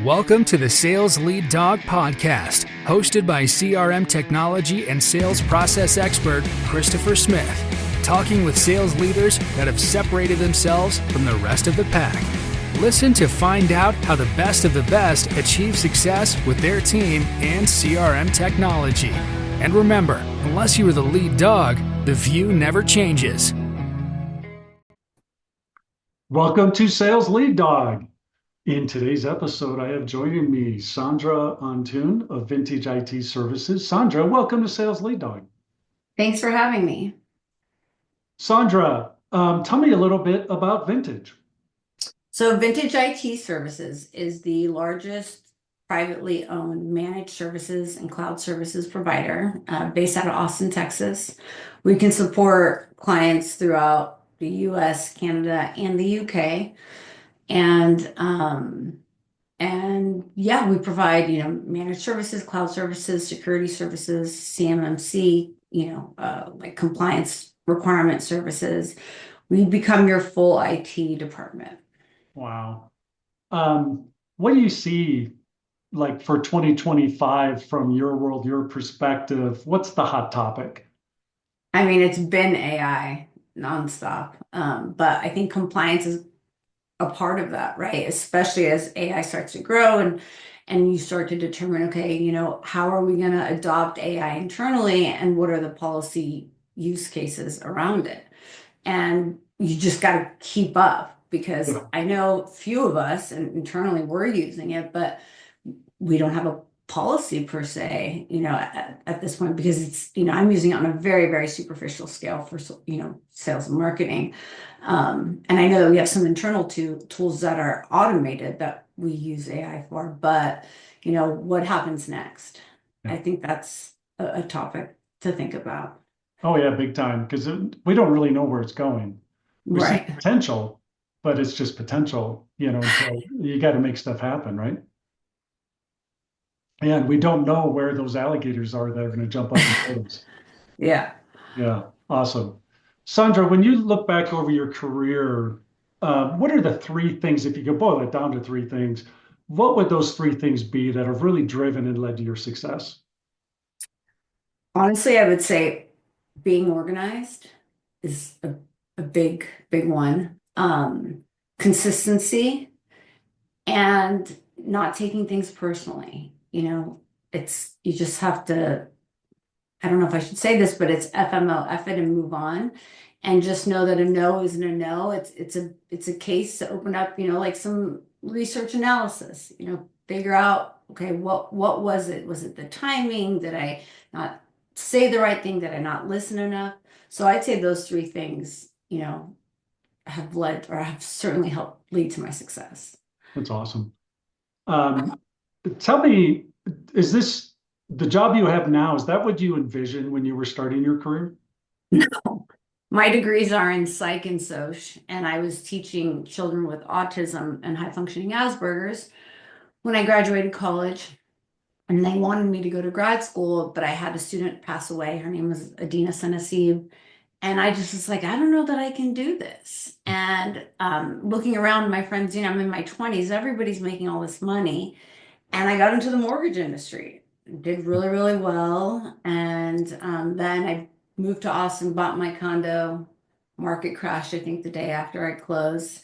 Welcome to the Sales Lead Dog Podcast, hosted by CRM technology and sales process expert Christopher Smith, talking with sales leaders that have separated themselves from the rest of the pack. Listen to find out how the best of the best achieve success with their team and CRM technology. And remember, unless you are the lead dog, the view never changes. Welcome to Sales Lead Dog. In today's episode, I have joining me Sandra Antoun of Vintage IT Services. Sandra, welcome to Sales Lead Dog. Thanks for having me. Sandra, tell me a little bit about Vintage. So Vintage IT Services is the largest privately owned managed services and cloud services provider based out of Austin, Texas. We can support clients throughout the US, Canada, and the UK. And yeah, we provide, managed services, cloud services, security services, CMMC, like compliance requirement services. We become your full IT department. Wow. What do you see like for 2025 from your world, your perspective? What's the hot topic? I mean, it's been AI nonstop, but I think compliance is a part of that, right? Especially as AI starts to grow and you start to determine, okay, how are we going to adopt AI internally and what are the policy use cases around it? And you just got to keep up because I know few of us and internally we're using it, but we don't have a policy per se, at this point, because it's, I'm using it on a very, very superficial scale for, sales and marketing. And I know that we have some internal tools that are automated that we use AI for, but, what happens next? Yeah. I think that's a topic to think about. Oh yeah, big time, because we don't really know where it's going. We see potential, but it's just potential, so you got to make stuff happen, right? And we don't know where those alligators are that are going to jump up and fight us. Yeah. Yeah, awesome. Sandra, when you look back over your career, what are the three things, if you could boil it down to three things, what would those three things be that have really driven and led to your success? Honestly, I would say being organized is a big, big one. Consistency and not taking things personally. You just have to, I don't know if I should say this, but it's FMO, F it and move on. And just know that a no isn't a no. It's a case to open up, like some research analysis, figure out, okay, what was it? Was it the timing? Did I not say the right thing? Did I not listen enough? So I'd say those three things, have led or have certainly helped lead to my success. That's awesome. Tell me, is this the job you have now? Is that what you envisioned when you were starting your career? No. My degrees are in psych and soc, and I was teaching children with autism and high functioning Asperger's when I graduated college. And they wanted me to go to grad school, but I had a student pass away. Her name was Adina Senasib. And I just was like, I don't know that I can do this. And looking around, my friends, I'm in my 20s, everybody's making all this money. And I got into the mortgage industry, did really, really well. And then I moved to Austin, bought my condo, market crashed, I think the day after I closed.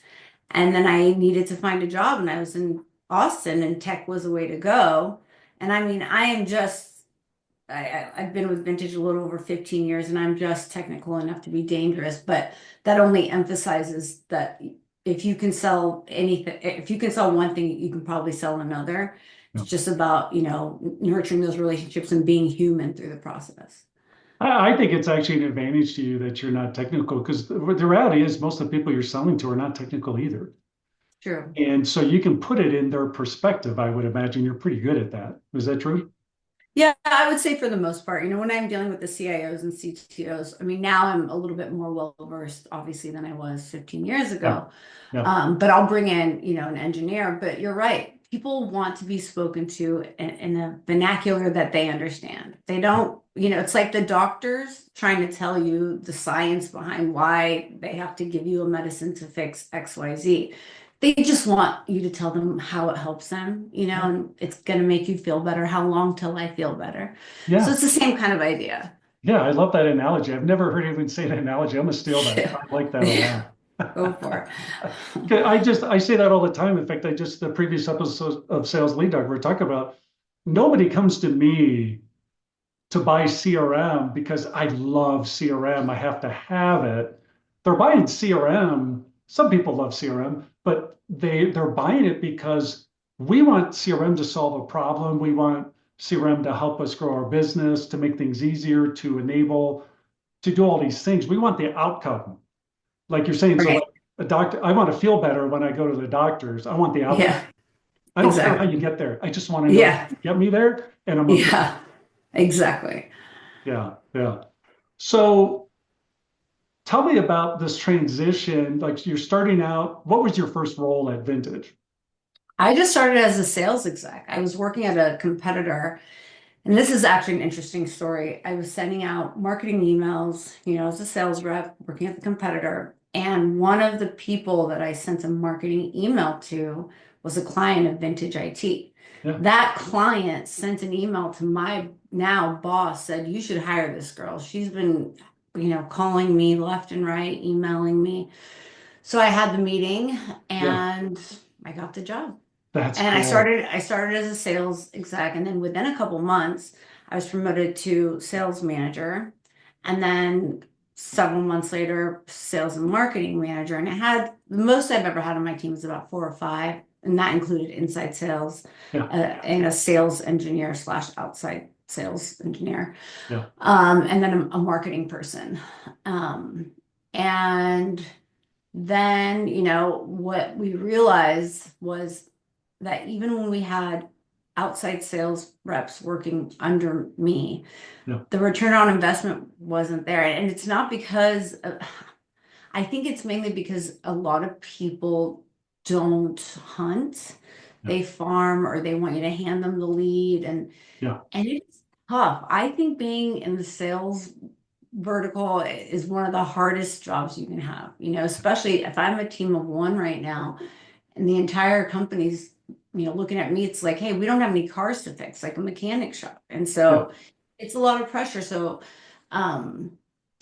And then I needed to find a job and I was in Austin and tech was a way to go. And I mean, I've been with Vintage a little over 15 years and I'm just technical enough to be dangerous, but that only emphasizes that if you can sell anything, if you can sell one thing, you can probably sell another. It's just about, nurturing those relationships and being human through the process. I think it's actually an advantage to you that you're not technical because the reality is most of the people you're selling to are not technical either. True. And so you can put it in their perspective. I would imagine you're pretty good at that. Is that true? Yeah, I would say for the most part, when I'm dealing with the CIOs and CTOs, I mean, now I'm a little bit more well-versed, obviously, than I was 15 years ago. Yeah. But I'll bring in, an engineer, but you're right. People want to be spoken to in a vernacular that they understand. They don't, it's like the doctors trying to tell you the science behind why they have to give you a medicine to fix XYZ. They just want you to tell them how it helps them, and it's going to make you feel better. How long till I feel better? So Yeah. it's the same kind of idea. Yeah. I love that analogy. I've never heard anyone say that analogy. I'm gonna steal that. Yeah. I like that a Yeah. lot. Go for it. Okay, I say that all the time. In fact, the previous episode of Sales Lead Dog, we're talking about nobody comes to me to buy CRM because I love CRM. I have to have it. They're buying CRM. Some people love CRM, but they're buying it because we want CRM to solve a problem. We want CRM to help us grow our business, to make things easier, to enable, to do all these things. We want the outcome. Like you're saying, so Right. like a doctor, I want to feel better when I go to the doctors. I want the outcome. Yeah, I don't care how you exactly. get there. I just want to know Yeah, you get me there and I'm gonna feel, yeah, exactly. yeah, yeah. So tell me about this transition. Like you're starting out, what was your first role at Vintage? I just started as a sales exec. I was working at a competitor, and this is actually an interesting story. I was sending out marketing emails, as a sales rep working at the competitor. And one of the people that I sent a marketing email to was a client of Vintage IT. Yeah, That client sent an email to my now boss, said, "You should hire this girl. She's been, calling me left and right, emailing me." So I had the meeting yeah, and I got the job. that's And I cool. started I started as a sales exec, and then within a couple months, I was promoted to sales manager, and then several months later, sales and marketing manager. And I had the most I've ever had on my team was about 4 or 5, and that included inside sales, Yeah, and a sales engineer slash outside sales engineer, yeah, and then a marketing person. And then, what we realized was that even when we had outside sales reps working under me, yeah, the return on investment wasn't there. And it's not because I think it's mainly because a lot of people don't hunt, yeah, they farm, or they want you to hand them the lead. yeah, And it's tough. I think being in the sales vertical is one of the hardest jobs you can have, especially if I'm a team of one right now and the entire company's, looking at me. It's like, hey, we don't have any cars to fix, like a mechanic shop. And yeah. so it's a lot of pressure. Um,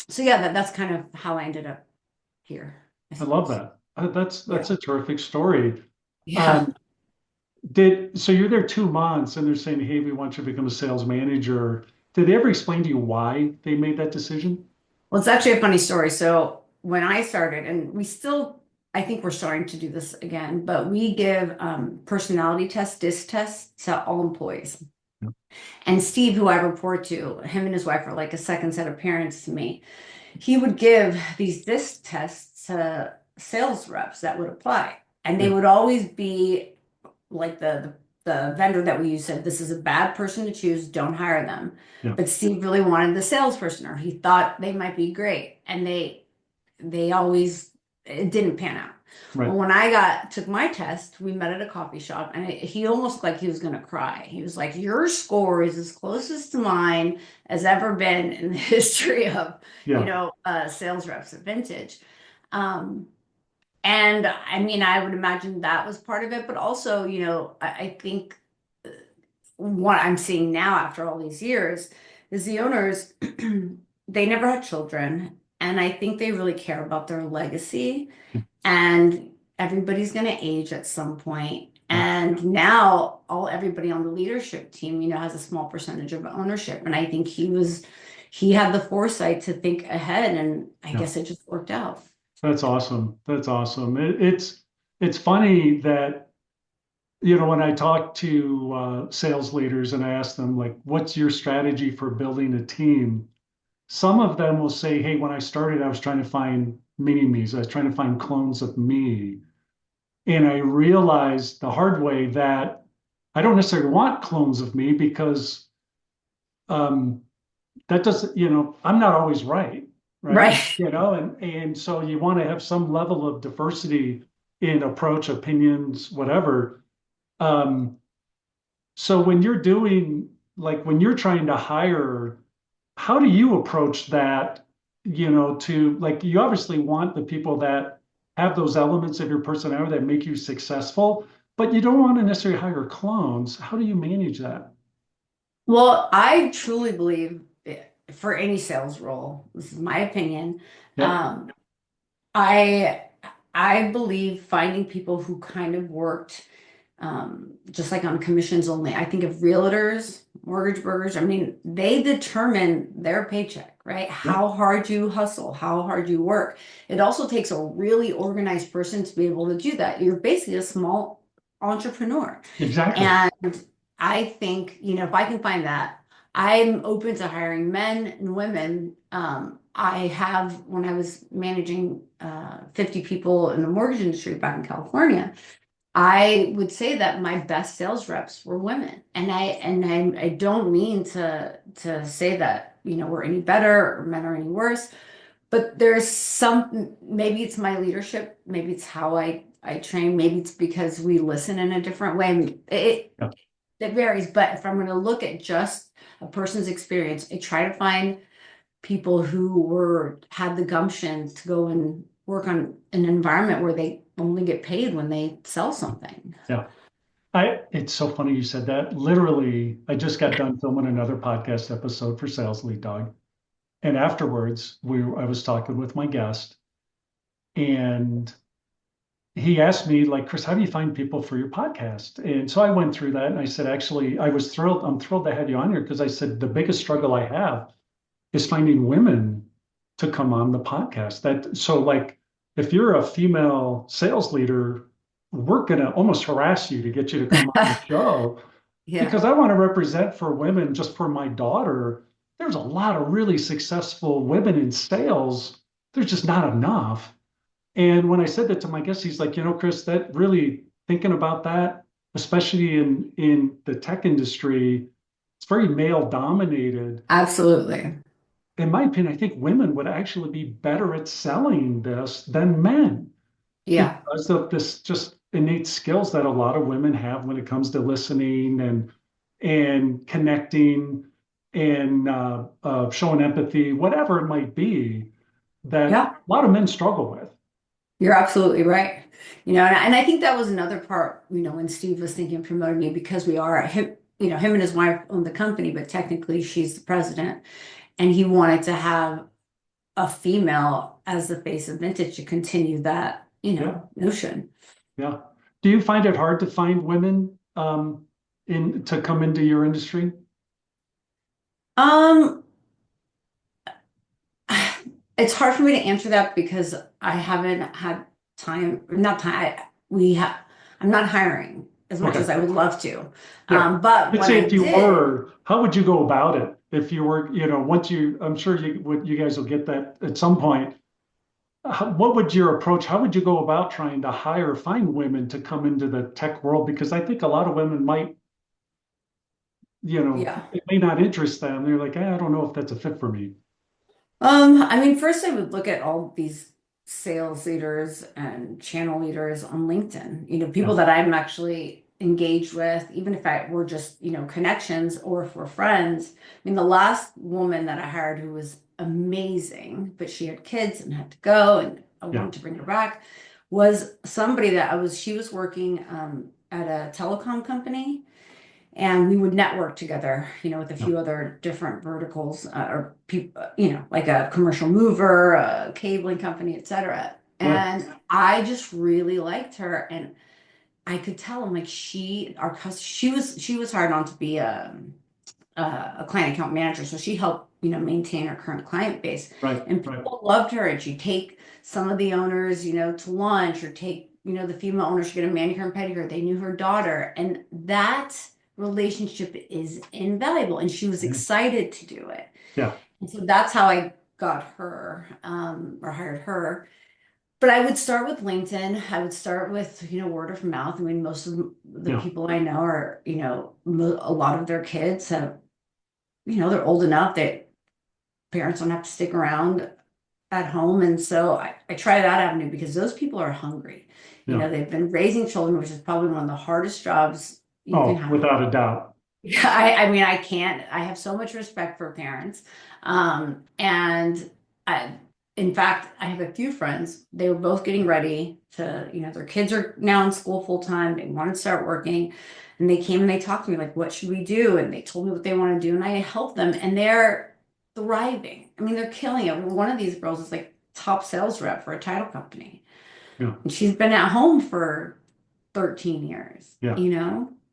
so yeah, that's kind of how I ended up here, I I love suppose. that. That's Yeah. a terrific story. Yeah. Um, so you're there 2 months and they're saying, hey, we want you to become a sales manager. Did they ever explain to you why they made that decision? Well, it's actually a funny story. So when I started, and we still, I think we're starting to do this again, but we give personality tests, DISC tests to all employees. Yeah, And Steve, who I report to, him and his wife are like a second set of parents to me. He would give these DISC tests to sales reps that would apply. And they yeah, would always be like the vendor that we use said, "This is a bad person to choose, don't hire them." yeah, But Steve really wanted the salesperson, or he thought they might be great. And they always, it didn't pan out. right. Well, when I took my test, we met at a coffee shop, and he almost looked like he was going to cry. He was like, "Your score is as closest to mine as ever been in the history of, Yeah, sales reps at Vintage." Um, and I mean, I would imagine that was part of it, but also, I think what I'm seeing now after all these years is the owners, they never had children. And I think they really care about their legacy. And everybody's going to age at some point. yeah, And now everybody on the leadership team, has a small percentage of ownership. And I think he had the foresight to think ahead. And I yeah. guess it just worked out. That's awesome. That's awesome. It's funny that, when I talk to sales leaders and I ask them like, what's your strategy for building a team? Some of them will say, hey, when I started, I was trying to find mini-me's. I was trying to find clones of me. And I realized the hard way that I don't necessarily want clones of me because um, that doesn't, I'm not always right, right? Right. And so you want to have some level of diversity in approach, opinions, whatever. Um, so when you're doing, like when you're trying to hire, how do you approach that, to like, you obviously want the people that have those elements of your personality that make you successful, but you don't want to necessarily hire clones. How do you manage that? Well, I truly believe for any sales role, this is my opinion. Yep. Um, I I believe finding people who kind of worked just like on commissions only. I think of realtors, mortgage brokers. I mean, they determine their paycheck, right? Yep. How hard you hustle, how hard you work. It also takes a really organized person to be able to do that. You're basically a small entrepreneur. Exactly. And I think, if I can find that, I'm open to hiring men and women. I have, when I was managing 50 people in the mortgage industry back in California, I would say that my best sales reps were women. And I don't mean to say that, we're any better or men are any worse, but there's some, maybe it's my leadership, maybe it's how I train, maybe it's because we listen in a different way. Yep. It varies, but if I'm going to look at just a person's experience, I try to find people who had the gumption to go and work on an environment where they only get paid when they sell something. Yeah. It's so funny you said that. Literally, I just got done filming another podcast episode for Sales Lead Dog. And afterwards, I was talking with my guest, and he asked me, like, Chris, how do you find people for your podcast? And so I went through that and I said, actually, I'm thrilled to have you on here because I said the biggest struggle I have is finding women to come on the podcast. Like if you're a female sales leader, we're gonna almost harass you to get you to come on the show Yeah, because I want to represent for women, just for my daughter. There's a lot of really successful women in sales. There's just not enough. And when I said that to my guest, he's like, Chris, that really thinking about that, especially in the tech industry, it's very male dominated. absolutely. In my opinion, I think women would actually be better at selling this than men Yeah, because of this just innate skills that a lot of women have when it comes to listening and connecting and showing empathy, whatever it might be, that yeah, a lot of men struggle with. you're absolutely right. And I think that was another part, when Steve was thinking of promoting me because we are him, him and his wife own the company, but technically she's the president. And he wanted to have a female as the face of vintage to continue that, Yeah. notion. Yeah. Do you find it hard to find women in to come into your industry? Um, it's hard for me to answer that because I haven't had time, not time, I'm not hiring as much Okay. as I would love to. Yeah. But Let's when say I if you did, were, how would you go about it? If you were, once I'm sure you guys will get that at some point. What would your approach? How would you go about trying to find women to come into the tech world? Because I think a lot of women might, yeah. it may not interest them. They're like, I don't know if that's a fit for me. I mean, first I would look at all these sales leaders and channel leaders on LinkedIn, Yeah. people that I'm actually engaged with, even if I were just, connections or if we're friends. I mean, the last woman that I hired who was amazing, but she had kids and had to go, and I Yeah. wanted to bring her back, was somebody that she was working at a telecom company, and we would network together, with a Yeah. few other different verticals, or people, like a commercial mover, a cabling company, etc. Good. And I just really liked her, and I could tell, I'm like, she was hired on to be a client account manager, so she helped, maintain our current client base, Right. and Right. people loved her. And she'd take some of the owners, to lunch, or take, the female owners to get a manicure and pedicure. They knew her daughter, and that relationship is invaluable. And she was excited to do it, Yeah. and so that's how I got her, or hired her. But I would start with LinkedIn. I would start with, word of mouth. I mean, most of the Yeah. people I know are, a lot of their kids have, they're old enough that parents don't have to stick around at home. And so I try that avenue because those people are hungry. Yeah. They've been raising children, which is probably one of the hardest jobs you can Oh, have. without a doubt. Yeah, I mean, I have so much respect for parents. And I, in fact, I have a few friends, they were both getting ready to, their kids are now in school full time. They want to start working. And they came and they talked to me like, what should we do? And they told me what they want to do. And I helped them and they're thriving. I mean, they're killing it. One of these girls is like top sales rep for a title company. Yeah. And she's been at home for 13 years, Yeah.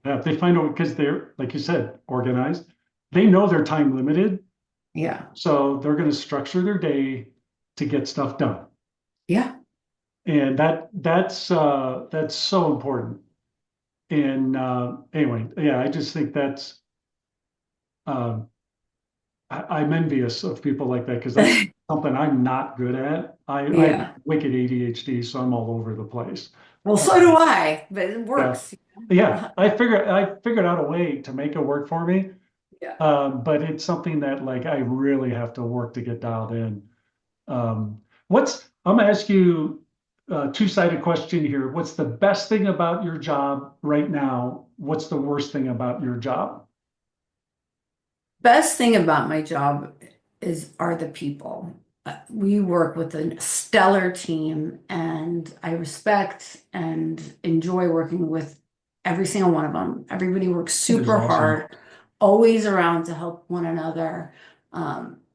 Yeah, they find out because they're, like you said, organized. They know they're time limited. Yeah. So they're going to structure their day to get stuff done. Yeah. And that's so important. And anyway, yeah, I just think that's I'm envious of people like that because that's something I'm not good at. I have wicked ADHD, so I'm all over the place. Well, so do I, but it works. Yeah, I figured out a way to make it work for me. Yeah. But it's something that like I really have to work to get dialed in. I'm gonna ask you a two-sided question here. What's the best thing about your job right now? What's the worst thing about your job? Best thing about my job are the people. We work with a stellar team, and I respect and enjoy working with every single one of them. Everybody works super hard, always around to help one another.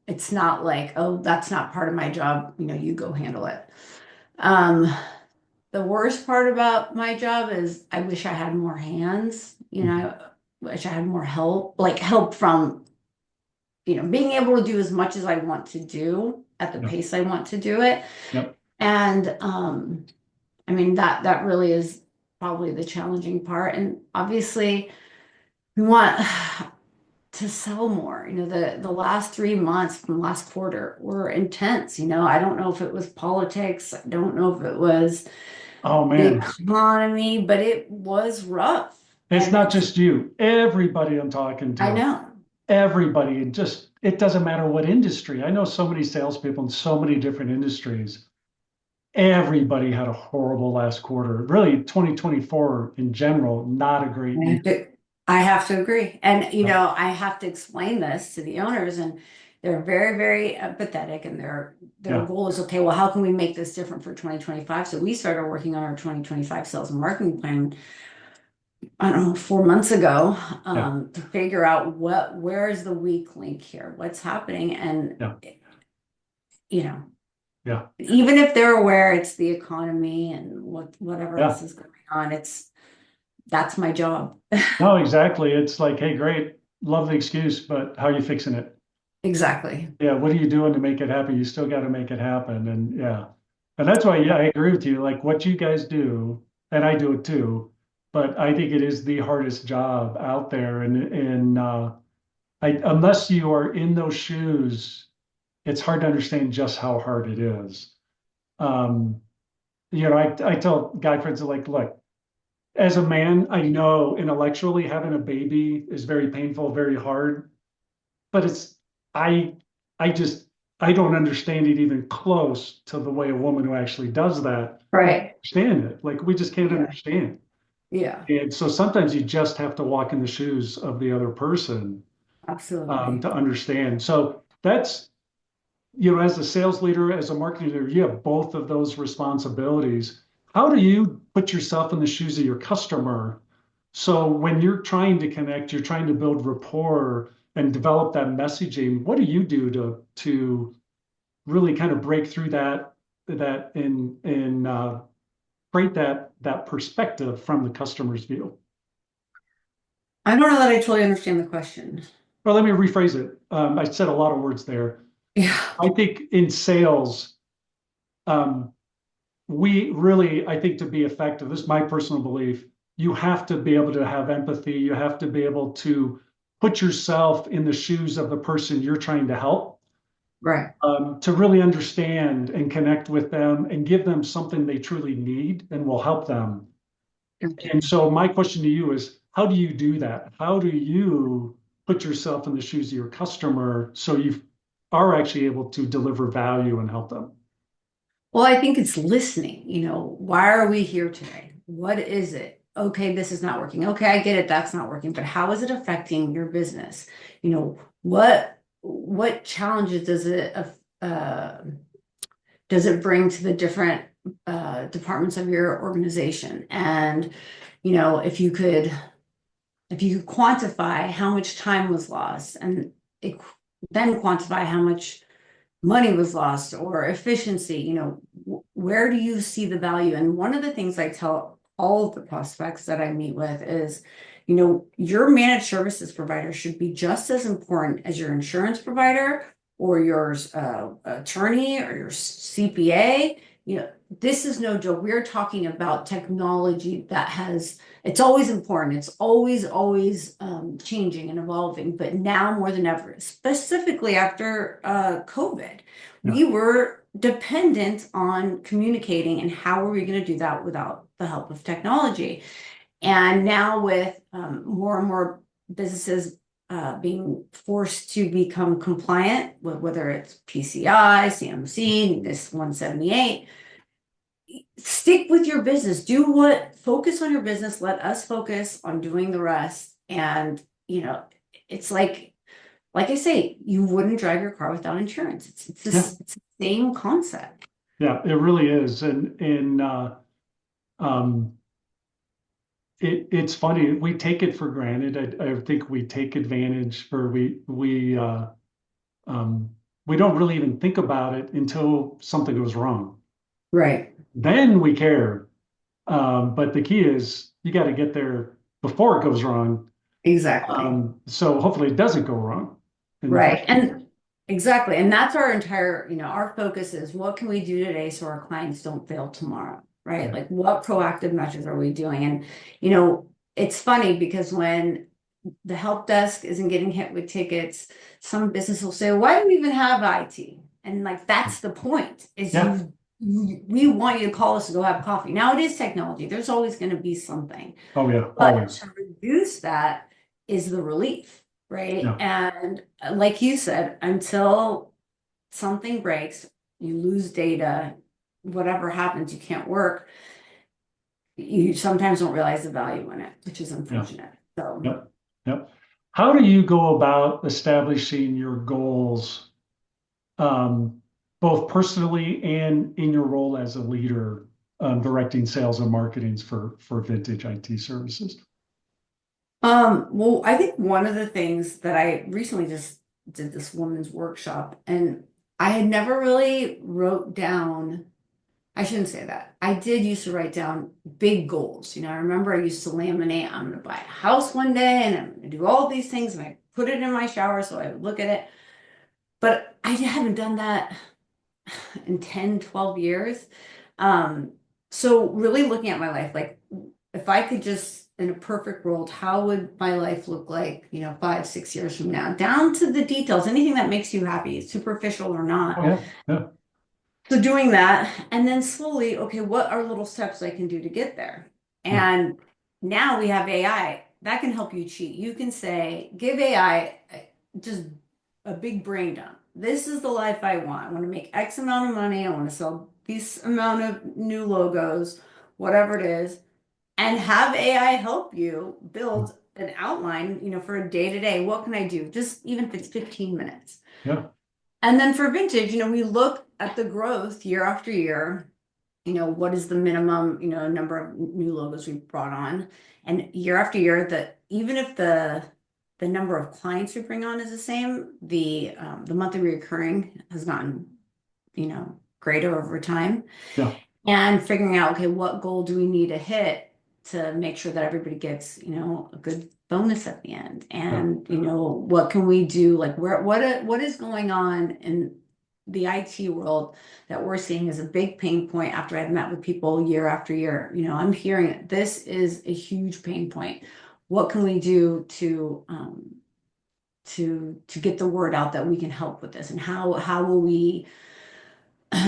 It's not like, oh, that's not part of my job, you go handle it. The worst part about my job is I wish I had more hands, I wish I had more help, like help from, being able to do as much as I want to do at the pace I want to do it. Yep. And I mean, that really is probably the challenging part. And obviously we want to sell more. The last 3 months from last quarter were intense. I don't know if it was politics. I don't know if it was the economy, but it was rough. It's not just you. Everybody I'm talking to. I know. Everybody, it doesn't matter what industry. I know so many salespeople in so many different industries. Everybody had a horrible last quarter. Really, 2024 in general, not a great year. I have to agree. And, I have to explain this to the owners, and they're very, very empathetic, and their goal is, okay, well, how can we make this different for 2025? So we started working on our 2025 sales and marketing plan, I don't know, 4 months ago, to figure out where is the weak link here? What's happening? And, even if they're aware it's the economy and whatever else is going on, that's my job. No, exactly. It's like, hey, great, love the excuse, but how are you fixing it? Exactly. Yeah, what are you doing to make it happen? You still got to make it happen. And and that's why, I agree with you. Like what you guys do, and I do it too, but I think it is the hardest job out there. And unless you are in those shoes, it's hard to understand just how hard it is. I tell guy friends like, look, as a man, I know intellectually having a baby is very painful, very hard, but I don't understand it even close to the way a woman who actually does that understand it. Like we just can't understand. Yeah. And so sometimes you just have to walk in the shoes of the other person. Absolutely. To understand. So that's, as a sales leader, as a marketing leader, you have both of those responsibilities. How do you put yourself in the shoes of your customer? So when you're trying to connect, you're trying to build rapport and develop that messaging. What do you do to really kind of break through that and create that perspective from the customer's view? I don't know that I totally understand the question. Well, let me rephrase it. I said a lot of words there. Yeah. I think in sales, we really, I think to be effective, this is my personal belief, you have to be able to have empathy. You have to be able to put yourself in the shoes of the person you're trying to help. Right. To really understand and connect with them and give them something they truly need and will help them. Okay. And so my question to you is, how do you do that? How do you put yourself in the shoes of your customer so you are actually able to deliver value and help them? Well, I think it's listening. Why are we here today? What is it? Okay, this is not working. Okay, I get it. That's not working. But how is it affecting your business? What challenges does it does it bring to the different departments of your organization? And, if you could quantify how much time was lost, and then quantify how much money was lost or efficiency, where do you see the value? And one of the things I tell all of the prospects that I meet with is, your managed services provider should be just as important as your insurance provider or your attorney or your CPA. This is no joke. We're talking about technology it's always important. It's always changing and evolving, but now more than ever, specifically after COVID, we were dependent on communicating, and how are we going to do that without the help of technology? And now with more and more businesses being forced to become compliant, with whether it's PCI, CMC, NIST 178, stick with your business. Focus on your business. Let us focus on doing the rest. And, it's like I say, you wouldn't drive your car without insurance. It's the same concept. Yeah, it really is. It's funny. We take it for granted. I think we take advantage, or we don't really even think about it until something goes wrong. Right. Then we care. But the key is you got to get there before it goes wrong. Exactly. So hopefully it doesn't go wrong. Right. And exactly. And that's our entire, our focus is, what can we do today so our clients don't fail tomorrow? Right. Right. Like, what proactive measures are we doing? And, it's funny because when the help desk isn't getting hit with tickets, some business will say, why do we even have IT? And like, that's the point, is we want you to call us to go have coffee. Now, it is technology. There's always going to be something. Oh yeah, But always. to reduce that is the relief, right? Yeah. And like you said, until something breaks, you lose data, whatever happens, you can't work. You sometimes don't realize the value in it, which is unfortunate. So, Yep. How do you go about establishing your goals, both personally and in your role as a leader, directing sales and marketing for Vintage IT Services? well, I think one of the things that I recently just did this women's workshop, and I had never really wrote down. I shouldn't say that. I did used to write down big goals. I remember I used to laminate, I'm going to buy a house one day and I'm going to do all these things, and I put it in my shower so I would look at it. But I haven't done that in 10, 12 years. So really looking at my life, like, if I could just, in a perfect world, how would my life look like, 5, 6 years from now, down to the details, anything that makes you happy, superficial or not. Oh, yeah. So doing that, and then slowly, okay, what are little steps I can do to get there? And now we have AI that can help you cheat. You can say, give AI just a big brain dump. This is the life I want. I want to make X amount of money. I want to sell this amount of new logos, whatever it is, and have AI help you build an outline, for a day to day. What can I do? Just even if it's 15 minutes. Yeah. And then for Vintage, we look at the growth year after year. What is the minimum, number of new logos we've brought on? And year after year, even if the number of clients we bring on is the same, the monthly recurring has gotten, greater over time. Yeah. And figuring out, okay, what goal do we need to hit to make sure that everybody gets, a good bonus at the end? And, what can we do? Like, what is going on in the IT world that we're seeing is a big pain point after I've met with people year after year. I'm hearing it. This is a huge pain point. What can we do to get the word out that we can help with this? And how will we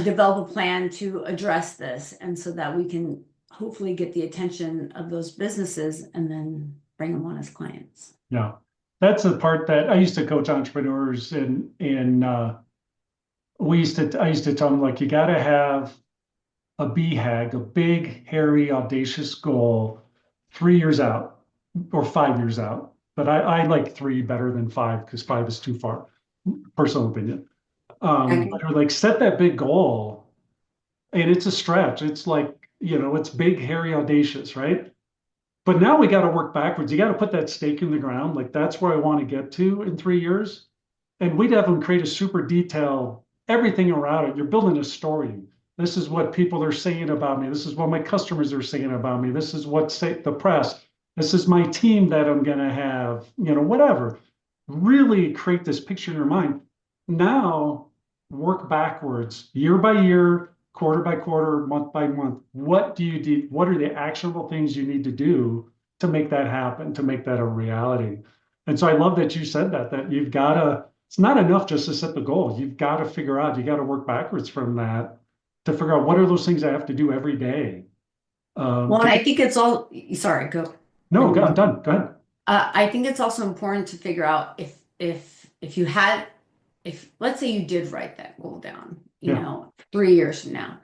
develop a plan to address this? And so that we can hopefully get the attention of those businesses and then bring them on as clients. Yeah. That's the part that I used to coach entrepreneurs, and I used to tell them, like, you got to have a BHAG, a big, hairy, audacious goal 3 years out or 5 years out. But I like 3 better than 5, because 5 is too far, personal opinion. But like, set that big goal and it's a stretch. It's like, it's big, hairy, audacious, right? But now we got to work backwards. You got to put that stake in the ground. Like that's where I want to get to in 3 years. And we'd have them create a super detailed everything around it. You're building a story. This is what people are saying about me. This is what my customers are saying about me. This is what say the press. This is my team that I'm going to have, whatever. Really create this picture in your mind. Now work backwards, year by year, quarter by quarter, month by month. What do you do? What are the actionable things you need to do to make that happen, to make that a reality? And so I love that you said that you've got to, it's not enough just to set the goal. You've got to figure out, you got to work backwards from that to figure out what are those things I have to do every day. Well, and I think it's all, sorry, go. No, I'm done. Go ahead. I think it's also important to figure out if you had, if let's say you did write that goal down, you Yeah. know, 3 years from now,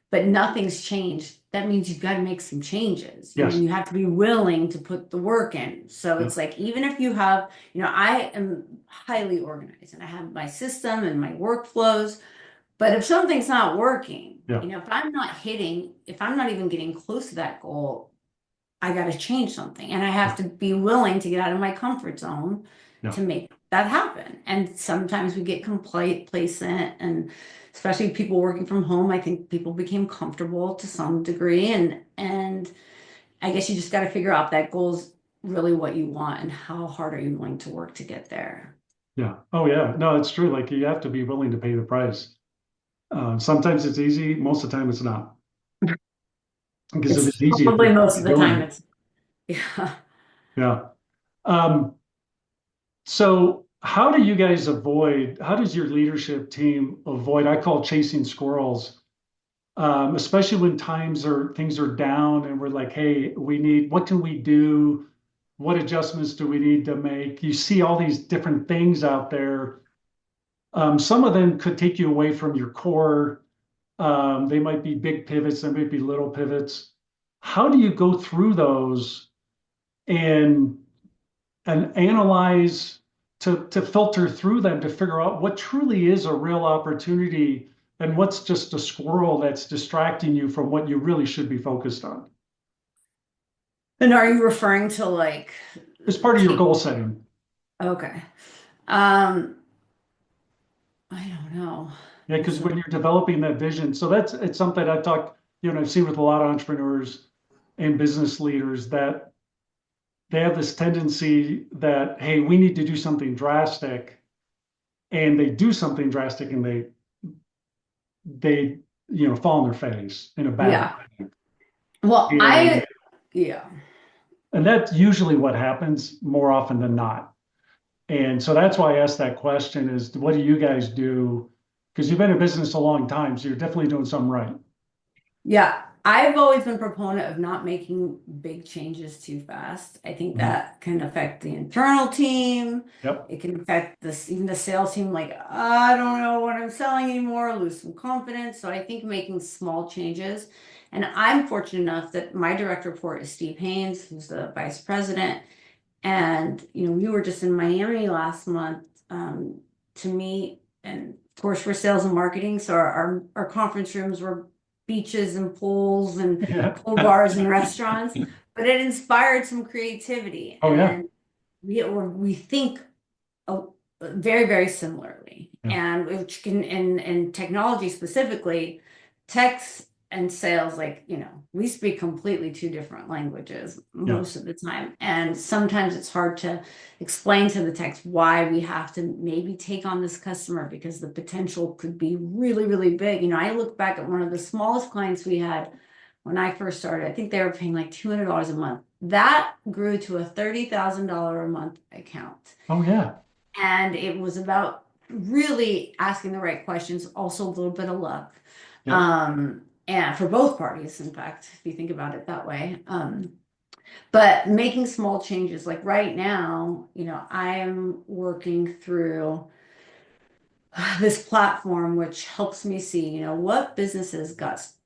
but nothing's changed, that means you've got to make some changes. Yes. And you have to be willing to put the work in. So it's like, even if you have, I am highly organized and I have my system and my workflows, but if something's not working, Yeah. if I'm not even getting close to that goal, I got to change something, and I have to be willing to get out of my comfort zone to make that happen. And sometimes we get complacent, and especially people working from home, I think people became comfortable to some degree, and I guess you just got to figure out that goal's really what you want and how hard are you willing to work to get there. Yeah. Oh, yeah. No, it's true. Like you have to be willing to pay the price. Sometimes it's easy. Most of the time, it's not. Because if it's easy, Probably most of the time it. yeah. Yeah. So how do you guys how does your leadership team avoid, I call chasing squirrels, especially when things are down and we're like, hey, what can we do? What adjustments do we need to make? You see all these different things out there. Some of them could take you away from your core. They might be big pivots, they might be little pivots. How do you go through those and analyze to filter through them to figure out what truly is a real opportunity and what's just a squirrel that's distracting you from what you really should be focused on? And are you referring to like As part of your goal setting. Okay. I don't know. Yeah, because when you're developing that vision, so it's something I've seen with a lot of entrepreneurs and business leaders that they have this tendency that, hey, we need to do something drastic, and they do something drastic and they fall on their face in a bad way. Well, And yeah. And that's usually what happens more often than not. And so that's why I asked that question is, what do you guys do? Because you've been in business a long time, so you're definitely doing something right. Yeah, I've always been a proponent of not making big changes too fast. I think that can affect the internal team. Yep. It can affect even the sales team, like, I don't know what I'm selling anymore, lose some confidence. So I think making small changes. And I'm fortunate enough that my direct report is Steve Haynes, who's the vice president. And, we were just in Miami last month to meet. And of course, we're sales and marketing. So our conference rooms were beaches and pools and cool bars and restaurants, but it inspired some creativity. Oh, and we think very, very similarly. And which can, in technology specifically, text and sales, we speak completely two different languages most of the time. And sometimes it's hard to explain to the text why we have to maybe take on this customer, because the potential could be really, really big. I look back at one of the smallest clients we had when I first started. I think they were paying like $200 a month. That grew to a $30,000 a month account. Oh, yeah. And it was about really asking the right questions, also a little bit of luck. And for both parties, in fact, if you think about it that way. But making small changes, like right now, I am working through this platform, which helps me see, what businesses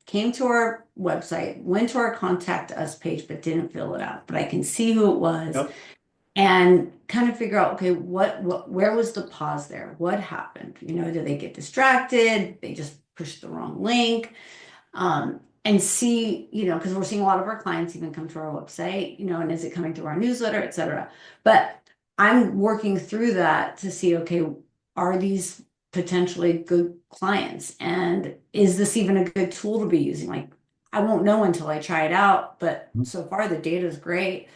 came to our website, went to our contact us page, but didn't fill it out. But I can see who it was and kind of figure out, okay, where was the pause there? What happened? Did they get distracted? They just pushed the wrong link? and see, because we're seeing a lot of our clients even come to our website, and is it coming through our newsletter, et cetera. But I'm working through that to see, okay, are these potentially good clients? And is this even a good tool to be using? Like, I won't know until I try it out, but so far the data is great.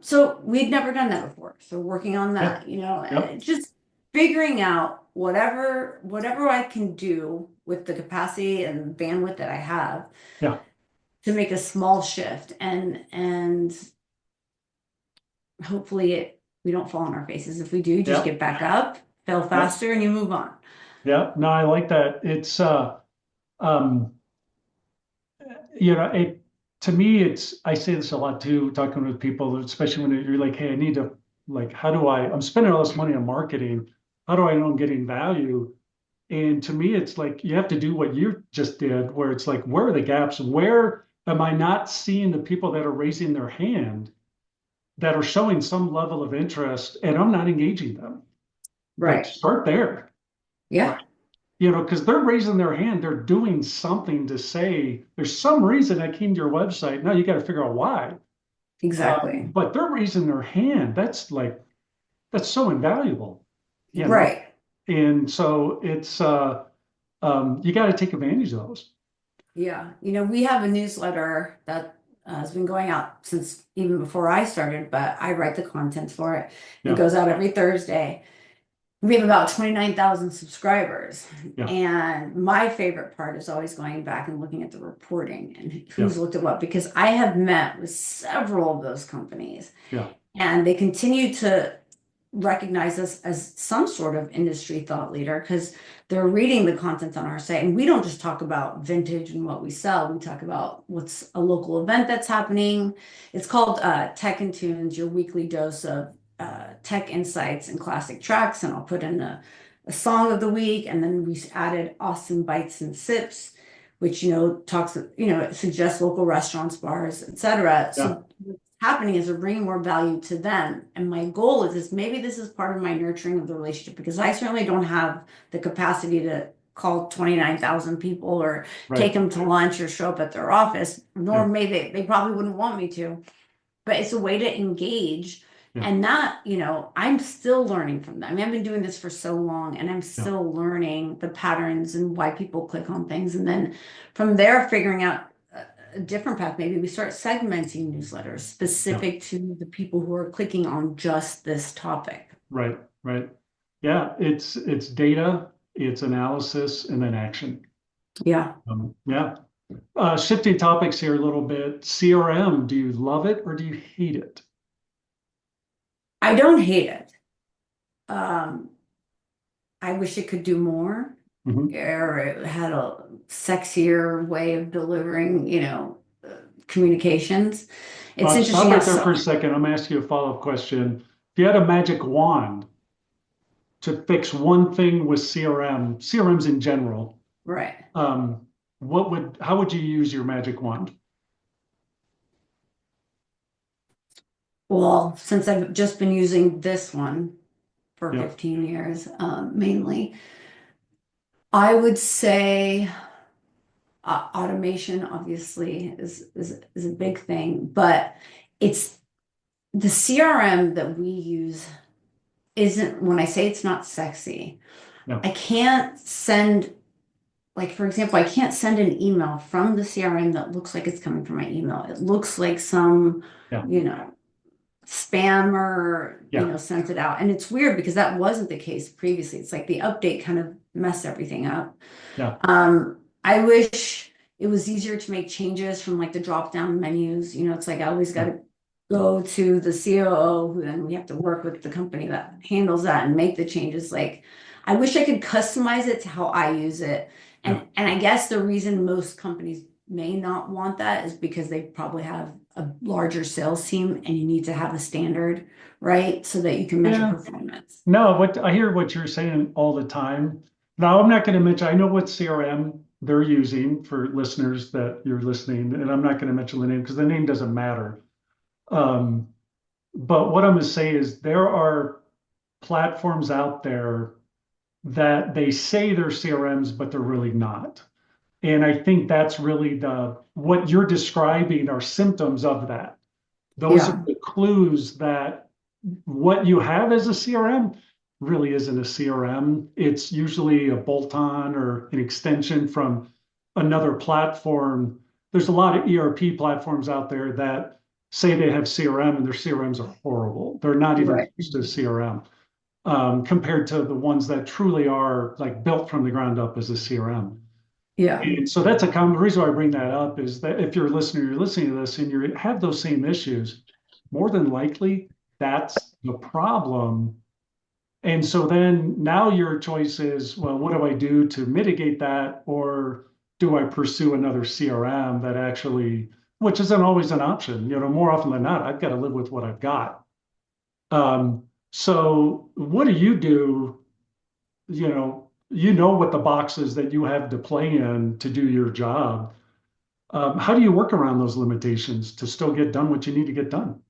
So we'd never done that before. So working on Yeah. that, Yep. just figuring out whatever I can do with the capacity and bandwidth that I have Yeah. to make a small shift, and hopefully we don't fall on our faces. If we do, just Yeah. get back up, fail Yeah. faster, and you move on. Yeah. No, I like that. It's um it to me, I say this a lot too, talking with people, especially when you're like, hey, I need to, like, I'm spending all this money on marketing. How do I know I'm getting value? And to me, it's like you have to do what you just did, where it's like, where are the gaps? Where am I not seeing the people that are raising their hand, that are showing some level of interest, and I'm not engaging them? Like, Right. start there, Yeah, right? Because they're raising their hand, they're doing something to say, there's some reason I came to your website. Now you got to figure out why. exactly. But they're raising their hand. That's so invaluable, you know. Right. And so it's you got to take advantage of those. Yeah. We have a newsletter that has been going out since even before I started, but I write the content for it. It Yeah, goes out every Thursday. We have about 29,000 subscribers. yeah, And my favorite part is always going back and looking at the reporting and yeah, who's looked at what, because I have met with several of those companies yeah, and they continue to recognize us as some sort of industry thought leader because they're reading the content on our site. And we don't just talk about vintage and what we sell, we talk about what's a local event that's happening. It's called Tech and Tunes, your weekly dose of tech insights and classic tracks. And I'll put in a song of the week. And then we added awesome bites and sips, which, talks, it suggests local restaurants, bars, etc. yeah, So happening is we're bringing more value to them. And my goal is maybe this is part of my nurturing of the relationship, because I certainly don't have the capacity to call 29,000 people or take right. them to lunch or show up at their office, nor Yeah, may they probably wouldn't want me to. But it's a way to engage. yeah, And that, I'm still learning from them. I mean, I've been doing this for so long and I'm yeah, still learning the patterns and why people click on things. And then from there, figuring out a different path. Maybe we start segmenting newsletters yeah, specific to the people who are clicking on just this topic. right, right. Yeah, it's data, it's analysis, and then action. Yeah, Yeah. Shifting topics here a little bit. CRM, do you love it or do you hate it? I don't hate it. Um, I wish it could do more, Mhm. or it had a sexier way of delivering, communications. It's Stop interesting how right there for a some, second. I'm gonna ask you a follow-up question. If you had a magic wand to fix one thing with CRMs in general, right. um, how would you use your magic wand? Well, since I've just been using this one for Yeah, 15 years, mainly, I would say automation obviously is a big thing, but it's the CRM that we use isn't, when I say it's not sexy, yeah, I can't send, like, for example, I can't send an email from the CRM that looks like it's coming from my email. It looks like some, yeah, spammer, yeah, sent it out. And it's weird because that wasn't the case previously. It's like the update kind of messed everything up. yeah, I wish it was easier to make changes from like the drop down menus. It's like I always got yeah, to go to the COO, who then we have to work with the company that handles that and make the changes. Like, I wish I could customize it to how I use it. yeah. And I guess the reason most companies may not want that is because they probably have a larger sales team and you need to have a standard, right? So that you can measure Yeah. performance. No, what I hear what you're saying all the time. Now, I'm not going to mention, I know what CRM they're using for listeners that you're listening, and I'm not going to mention the name because the name doesn't matter. Um, but what I'm going to say is there are platforms out there that they say they're CRMs, but they're really not. And I think that's really what you're describing are symptoms of that. Those are the clues that what you have as a CRM really isn't a CRM. It's usually a bolt-on or an extension from another platform. There's a lot of ERP platforms out there that say they have CRM and their CRMs are horrible. They're not even close to CRM compared to the ones that truly are like built from the ground up as a CRM. Yeah. And so that's a common reason why I bring that up is that if you're a listener, you're listening to this and you have those same issues, more than likely that's the problem. And so then now your choice is, well, what do I do to mitigate that? Or do I pursue another CRM that actually, which isn't always an option, more often than not, I've got to live with what I've got. So what do you do? You know what the boxes that you have to play in to do your job. How do you work around those limitations to still get done what you need to get done?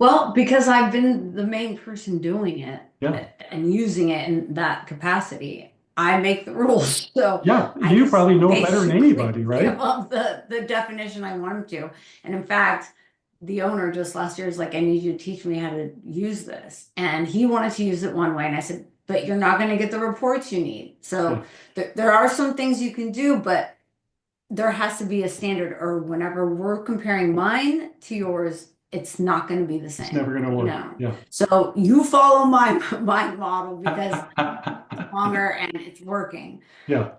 Well, because I've been the main person doing it Yeah. and using it in that capacity, I make the rules. So yeah, I you just probably know it better than basically anybody, right? give up the definition I want them to. And in fact, the owner just last year was like, I need you to teach me how to use this. And he wanted to use it one way. And I said, but you're not going to get the reports you need. So there are some things you can do, but there has to be a standard, or whenever we're comparing mine to yours, it's not going to be the same. It's never going to work. No. Yeah. So you follow my model because it's longer and it's working. Yeah.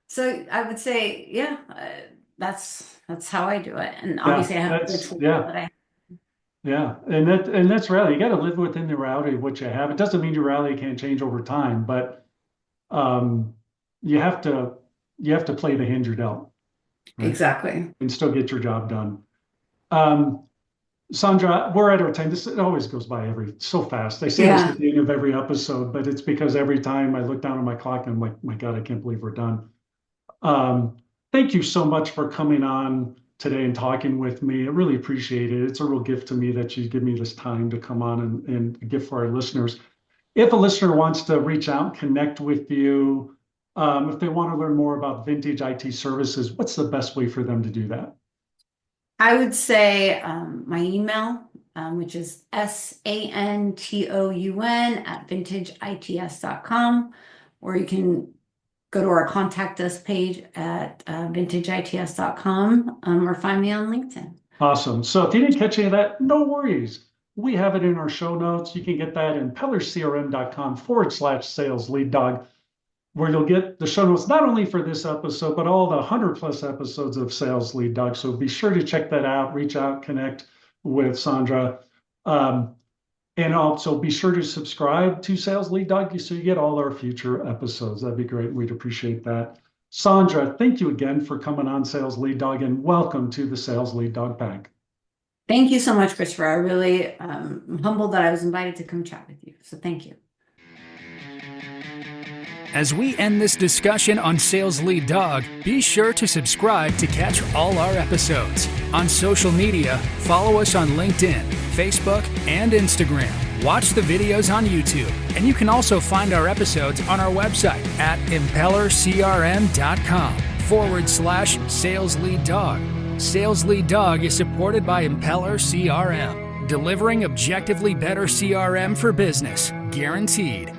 So I would say, that's how I do it. And obviously I have the tools that I have. Yeah, and that's reality. You got to live within the reality of what you have. It doesn't mean your reality can't change over time, but you have to play the hand you're dealt. Right? Exactly. And still get your job done. Sandra, we're at our time. It always goes by so fast. I say this at the end of every episode, but it's because every time I look down at my clock, I'm like, my God, I can't believe we're done. Thank you so much for coming on today and talking with me. I really appreciate it. It's a real gift to me that you give me this time to come on and a gift for our listeners. If a listener wants to reach out and connect with you, if they want to learn more about Vintage IT Services, what's the best way for them to do that? I would say my email, which is santoun@vintageits.com, or you can go to our contact us page at vintageits.com or find me on LinkedIn. Awesome. So if you didn't catch any of that, no worries. We have it in our show notes. You can get that in pellercrm.com/sales lead dog, where you'll get the show notes not only for this episode, but all the 100+ episodes of Sales Lead Dog. So be sure to check that out, reach out, connect with Sandra. And also be sure to subscribe to Sales Lead Dog so you get all our future episodes. That'd be great. We'd appreciate that. Sandra, thank you again for coming on Sales Lead Dog, and welcome to the Sales Lead Dog Pack. Thank you so much, Christopher. I really am humbled that I was invited to come chat with you. So thank you. As we end this discussion on Sales Lead Dog, be sure to subscribe to catch all our episodes. On social media, follow us on LinkedIn, Facebook, and Instagram. Watch the videos on YouTube, and you can also find our episodes on our website at impellercrm.com/Sales Lead Dog. Sales Lead Dog is supported by Impeller CRM, delivering objectively better CRM for business, guaranteed.